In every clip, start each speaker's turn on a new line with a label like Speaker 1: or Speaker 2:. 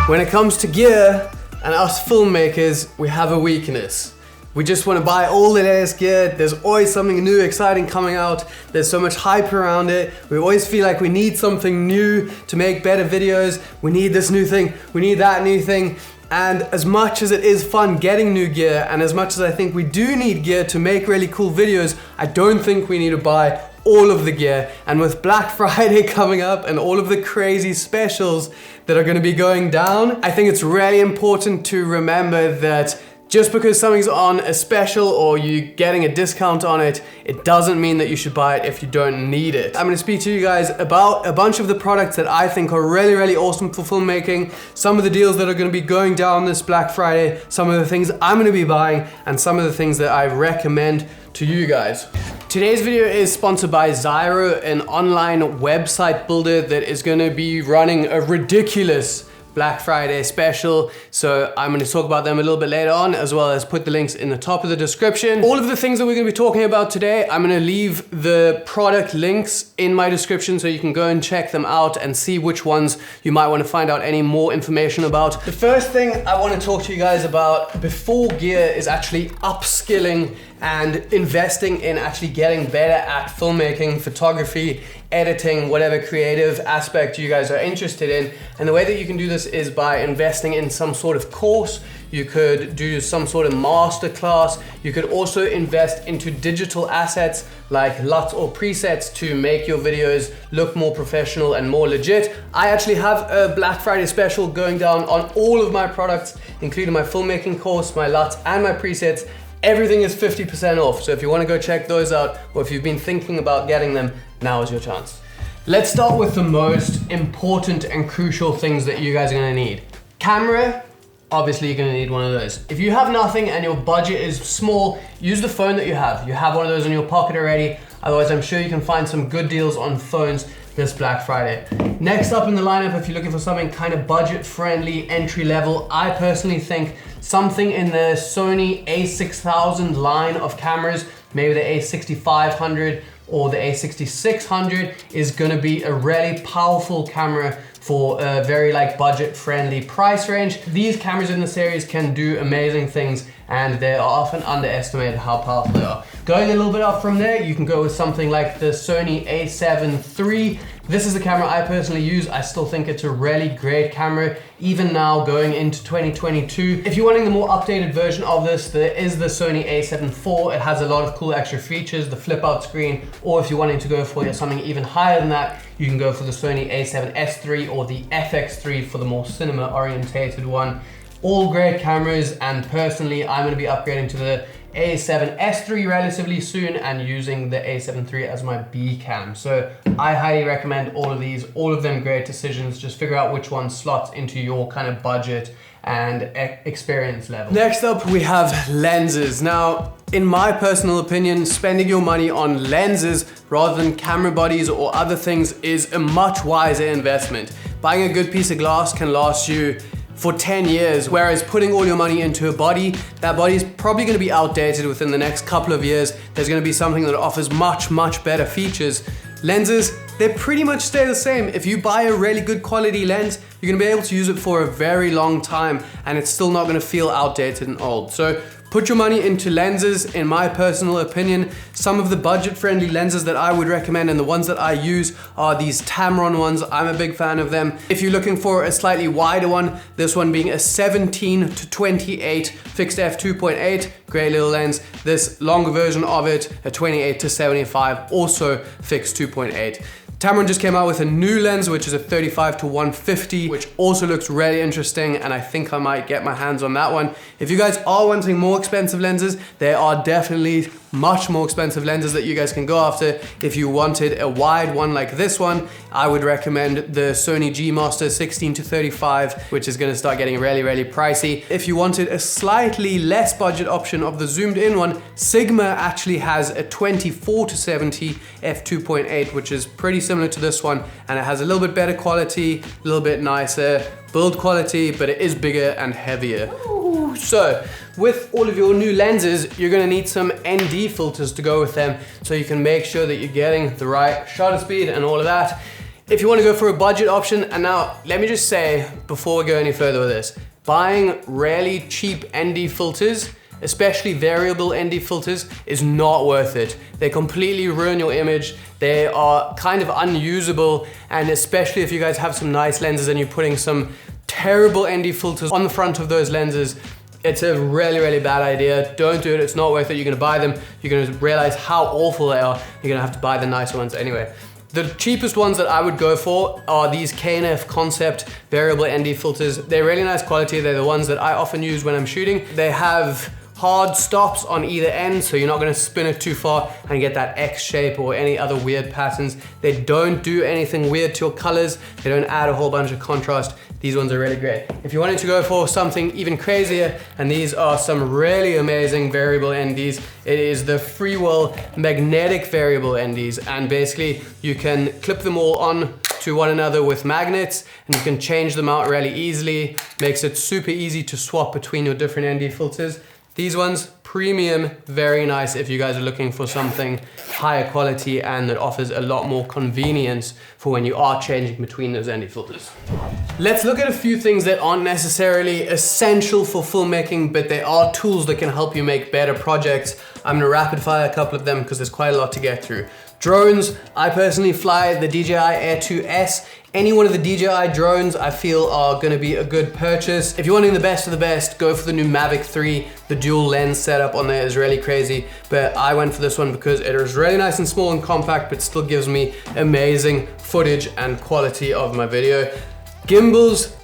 Speaker 1: When it comes to gear and us filmmakers, we have a weakness. We just want to buy all the latest gear. There's always something new, exciting coming out. There's so much hype around it. We always feel like we need something new to make better videos. We need this new thing. We need that new thing. And as much as it is fun getting new gear, and as much as I think we do need gear to make really cool videos, I don't think we need to buy all of the gear. And with Black Friday coming up and all of the crazy specials that are going to be going down, I think it's really important to remember that just because something's on a special or you're getting a discount on it, it doesn't mean that you should buy it if you don't need it. I'm gonna speak to you guys about a bunch of the products that I think are really, really awesome for filmmaking, some of the deals that are gonna be going down this Black Friday, some of the things I'm gonna be buying, and some of the things that I recommend to you guys. Today's video is sponsored by Zyra, an online website builder that is gonna be running a ridiculous Black Friday special. So I'm going to talk about them a little bit later on, as well as put the links in the top of the description. All of the things that we're going to be talking about today, I'm going to leave the product links in my description so you can go and check them out and see which ones you might want to find out any more information about. The first thing I want to talk to you guys about before gear is actually upskilling and investing in actually getting better at filmmaking, photography, editing, whatever creative aspect you guys are interested in. And the way that you can do this is by investing in some sort of course. You could do some sort of master class. You could also invest into digital assets like LUTs or presets to make your videos look more professional and more legit. I actually have a Black Friday special going down on all of my products, including my filmmaking course, my LUTs, and my presets. Everything is 50% off, so if you want to go check those out, or if you've been thinking about getting them, now is your chance. Let's start with the most important and crucial things that you guys are going to need. Camera, obviously you're going to need one of those. If you have nothing and your budget is small, use the phone that you have. You have one of those in your pocket already, otherwise I'm sure you can find some good deals on phones this Black Friday. Next up in the lineup, if you're looking for something kind of budget-friendly, entry-level, I personally think something in the Sony a6000 line of cameras, maybe the a6500 or the a6600, is gonna be a really powerful camera for a very budget-friendly price range. These cameras in the series can do amazing things, and they are often underestimated how powerful they are. Going a little bit up from there, you can go with something like the Sony a7 III. This is the camera I personally use. I still think it's a really great camera, even now going into 2022. If you're wanting the more updated version of this, there is the Sony a7 IV. It has a lot of cool extra features, the flip out screen, or if you're wanting to go for something even higher than that, you can go for the Sony a7S III or the FX3 for the more cinema orientated one. All great cameras, and personally I'm going to be upgrading to the a7S III relatively soon and using the a7 III as my B cam. So I highly recommend all of these, all of them great decisions. Just figure out which one slots into your kind of budget and experience level. Next up we have lenses. Now, in my personal opinion, spending your money on lenses rather than camera bodies or other things is a much wiser investment. Buying a good piece of glass can last you for 10 years, whereas putting all your money into a body, that body is probably going to be outdated within the next couple of years. There's going to be something that offers much, much better features. Lenses, they pretty much stay the same. If you buy a really good quality lens, you're going to be able to use it for a very long time, and it's still not going to feel outdated and old. So put your money into lenses, in my personal opinion. Some of the budget-friendly lenses that I would recommend and the ones that I use are these Tamron ones. I'm a big fan of them. If you're looking for a slightly wider one, this one being a 17-28 fixed f2.8, great little lens. This longer version of it, a 28-75, also fixed 2.8. Tamron just came out with a new lens, which is a 35-150, which also looks really interesting, and I think I might get my hands on that one. If you guys are wanting more expensive lenses, there are definitely much more expensive lenses that you guys can go after. If you wanted a wide one like this one, I would recommend the Sony G Master 16-35, which is gonna start getting really, really pricey. If you wanted a slightly less budget option of the zoomed in one, Sigma actually has a 24-70 f2.8, which is pretty similar to this one, and it has a little bit better quality, a little bit nicer build quality, but it is bigger and heavier. So with all of your new lenses, you're gonna need some ND filters to go with them so you can make sure that you're getting the right shutter speed and all of that. If you want to go for a budget option, and now let me just say, before we go any further with this, buying really cheap ND filters, especially variable ND filters, is not worth it. They completely ruin your image. They are kind of unusable, and especially if you guys have some nice lenses and you're putting some terrible ND filters on the front of those lenses, it's a really, really bad idea. Don't do it, it's not worth it. You're gonna buy them, you're gonna realize how awful they are. You're gonna have to buy the nicer ones anyway. The cheapest ones that I would go for are these K&F Concept variable ND filters. They're really nice quality. They're the ones that I often use when I'm shooting. They have hard stops on either end, so you're not gonna spin it too far and get that X shape or any other weird patterns. They don't do anything weird to your colors. They don't add a whole bunch of contrast. These ones are really great. If you wanted to go for something even crazier, and these are some really amazing variable NDs, it is the Freewell magnetic variable NDs, and basically you can clip them all on to one another with magnets, and you can change them out really easily. Makes it super easy to swap between your different ND filters. These ones, premium, very nice if you guys are looking for something higher quality and that offers a lot more convenience for when you are changing between those ND filters. Let's look at a few things that aren't necessarily essential for filmmaking, but they are tools that can help you make better projects. I'm gonna rapid fire a couple of them because there's quite a lot to get through. Drones, I personally fly the DJI Air 2S. Any one of the DJI drones I feel are gonna be a good purchase. If you're wanting the best of the best, go for the new Mavic 3. The dual lens setup on there is really crazy, but I went for this one because it is really nice and small and compact, but still gives me amazing footage and quality of my video. Gimbals,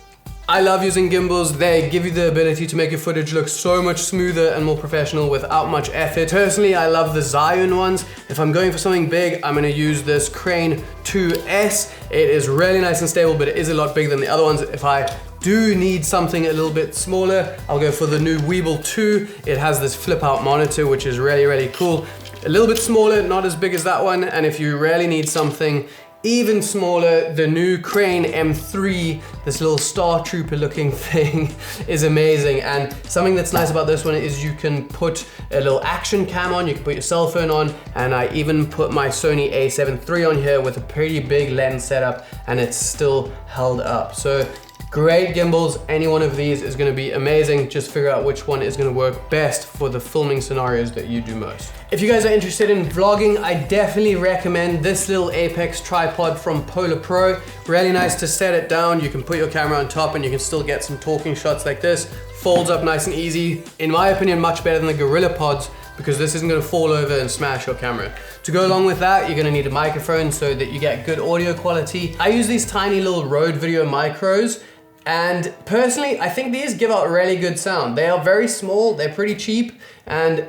Speaker 1: I love using gimbals. They give you the ability to make your footage look so much smoother and more professional without much effort. Personally, I love the Zyra ones. If I'm going for something big, I'm gonna use this Crane 2S. It is really nice and stable, but it is a lot bigger than the other ones. If I do need something a little bit smaller, I'll go for the new Weeble 2. It has this flip out monitor, which is really, really cool. A little bit smaller, not as big as that one. And if you really need something even smaller, the new Crane M3, this little Star Trooper looking thing, is amazing. And something that's nice about this one is you can put a little action cam on, you can put your cell phone on, and I even put my Sony a7 III on here with a pretty big lens setup, and it's still held up. So great gimbals, any one of these is gonna be amazing. Just figure out which one is gonna work best for the filming scenarios that you do most. If you guys are interested in vlogging, I definitely recommend this little Apex tripod from Polar Pro. Really nice to set it down. You can put your camera on top and you can still get some talking shots like this. Folds up nice and easy. In my opinion, much better than the Gorilla Pods, because this isn't gonna fall over and smash your camera. To go along with that, you're gonna need a microphone so that you get good audio quality. I use these tiny little Rode Video Micros, and personally, I think these give out really good sound. They are very small, they're pretty cheap, and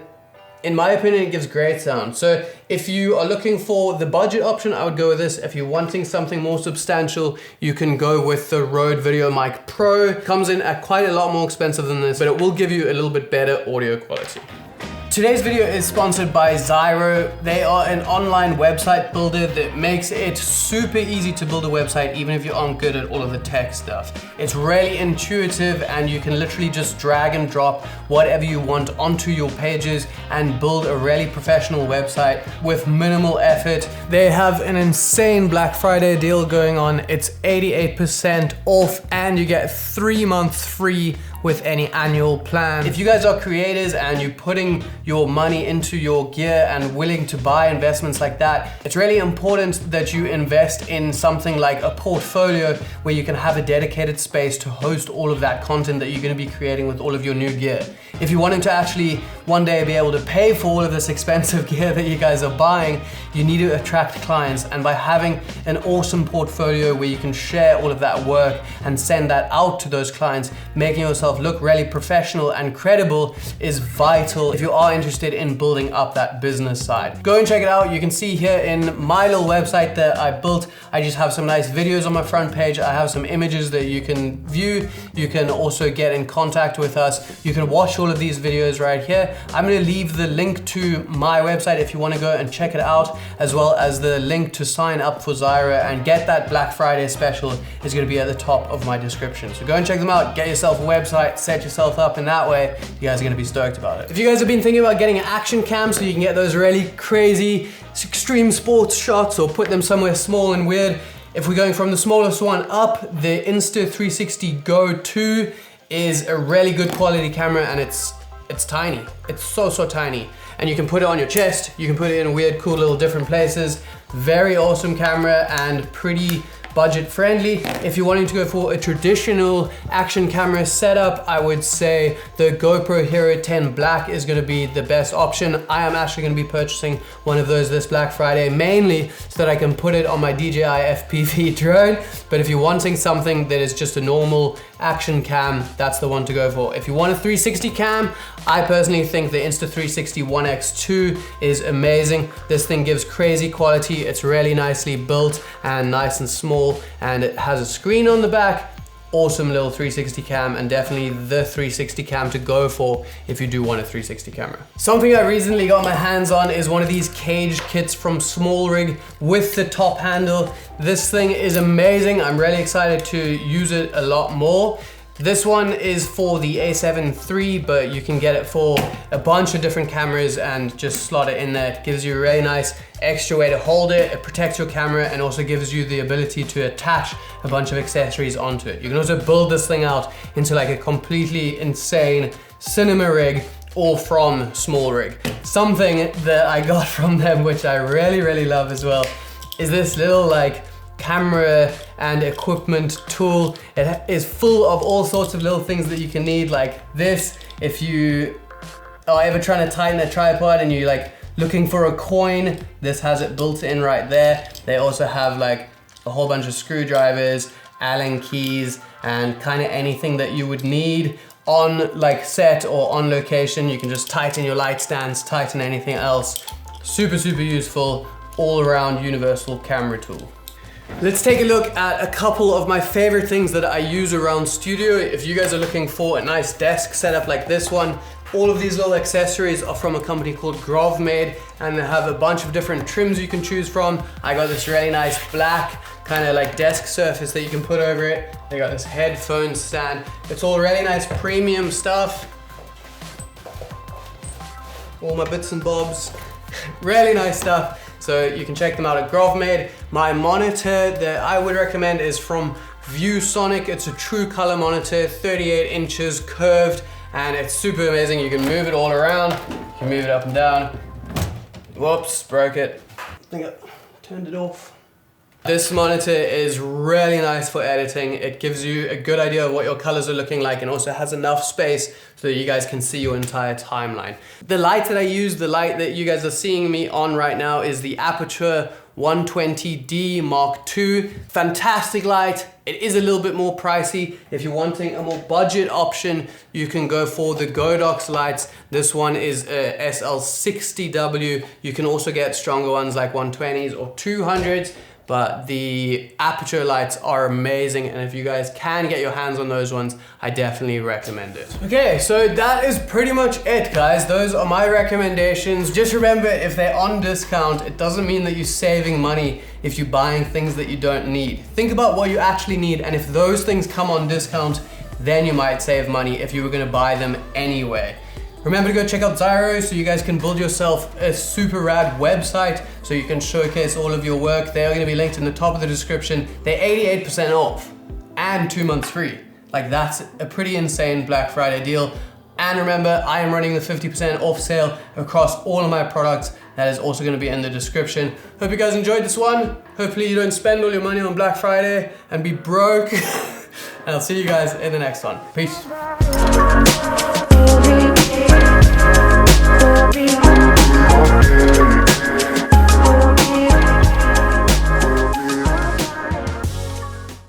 Speaker 1: in my opinion, it gives great sound. So if you are looking for the budget option, I would go with this. If you're wanting something more substantial, you can go with the Rode Video Mic Pro. Comes in at quite a lot more expensive than this, but it will give you a little bit better audio quality. Today's video is sponsored by Zyra. They are an online website builder that makes it super easy to build a website even if you aren't good at all of the tech stuff. It's really intuitive and you can literally just drag and drop whatever you want onto your pages and build a really professional website with minimal effort. They have an insane Black Friday deal going on. It's 88% off and you get 3 months free with any annual plan. If you guys are creators and you're putting your money into your gear and willing to buy investments like that, it's really important that you invest in something like a portfolio where you can have a dedicated space to host all of that content that you're gonna be creating with all of your new gear. If you're wanting to actually one day be able to pay for all of this expensive gear that you guys are buying, you need to attract clients. And by having an awesome portfolio where you can share all of that work and send that out to those clients, making yourself look really professional and credible is vital if you are interested in building up that business side. Go and check it out. You can see here in my little website that I built, I just have some nice videos on my front page. I have some images that you can view. You can also get in contact with us. You can watch all of these videos right here. I'm gonna leave the link to my website if you wanna go and check it out, as well as the link to sign up for Zyra and get that Black Friday special is gonna be at the top of my description. So go and check them out, get yourself a website, set yourself up in that way. You guys are gonna be stoked about it. If you guys have been thinking about getting an action cam so you can get those really crazy extreme sports shots or put them somewhere small and weird, If we're going from the smallest one up, the Insta360 Go 2 is a really good quality camera, and it's tiny. It's so tiny. And you can put it on your chest, you can put it in weird, cool little different places. Very awesome camera and pretty budget friendly. If you're wanting to go for a traditional action camera setup, I would say the GoPro Hero 10 Black is gonna be the best option. I am actually gonna be purchasing one of those this Black Friday, mainly so that I can put it on my DJI FPV drone. But if you're wanting something that is just a normal action cam, that's the one to go for. If you want a 360 cam, I personally think the Insta360 One X2 is amazing. This thing gives crazy quality. It's really nicely built and nice and small, and it has a screen on the back. Awesome little 360 cam, and definitely the 360 cam to go for if you do want a 360 camera. Something I recently got my hands on is one of these cage kits from Small Rig with the top handle. This thing is amazing. I'm really excited to use it a lot more. This one is for the A7 III, but you can get it for a bunch of different cameras and just slot it in there. It gives you a really nice extra way to hold it. It protects your camera and also gives you the ability to attach a bunch of accessories onto it. You can also build this thing out into like a completely insane cinema rig, all from Small Rig. Something that I got from them, which I really love as well, is this little like camera and equipment tool. It is full of all sorts of little things that you can need, like this. If you are ever trying to tighten a tripod and you're like looking for a coin, this has it built in right there. They also have like a whole bunch of screwdrivers, Allen keys, and kind of anything that you would need on like set or on location. You can just tighten your light stands, tighten anything else. Super useful, all around universal camera tool. Let's take a look at a couple of my favorite things that I use around studio. If you guys are looking for a nice desk setup like this one, all of these little accessories are from a company called Grovmade, and they have a bunch of different trims you can choose from. I got this really nice black kind of like desk surface that you can put over it. They got this headphone stand. It's all really nice premium stuff. All my bits and bobs. Really nice stuff. So you can check them out at Grovmade. My monitor that I would recommend is from ViewSonic. It's a true color monitor, 38 inches curved, and it's super amazing. You can move it all around. You can move it up and down. Whoops, broke it. I think I turned it off. This monitor is really nice for editing. It gives you a good idea of what your colors are looking like, and also has enough space so that you guys can see your entire timeline. The light that I use, the light that you guys are seeing me on right now, is the Aperture 120D Mark II. Fantastic light. It is a little bit more pricey. If you're wanting a more budget option, you can go for the Godox lights. This one is a SL60W. You can also get stronger ones like 120s or 200s. But the Aperture lights are amazing, and if you guys can get your hands on those ones, I definitely recommend it. Okay, so that is pretty much it, guys. Those are my recommendations. Just remember, if they're on discount, it doesn't mean that you're saving money if you're buying things that you don't need. Think about what you actually need, and if those things come on discount, then you might save money if you were gonna buy them anyway. Remember to go check out Zyra so you guys can build yourself a super rad website so you can showcase all of your work. They are going to be linked in the top of the description. They're 88% off and 2 months free. Like, that's a pretty insane Black Friday deal. And remember, I am running the 50% off sale across all of my products. That is also going to be in the description. Hope you guys enjoyed this one. Hopefully you don't spend all your money on Black Friday and be broke. And I'll see you guys in the next one. Peace.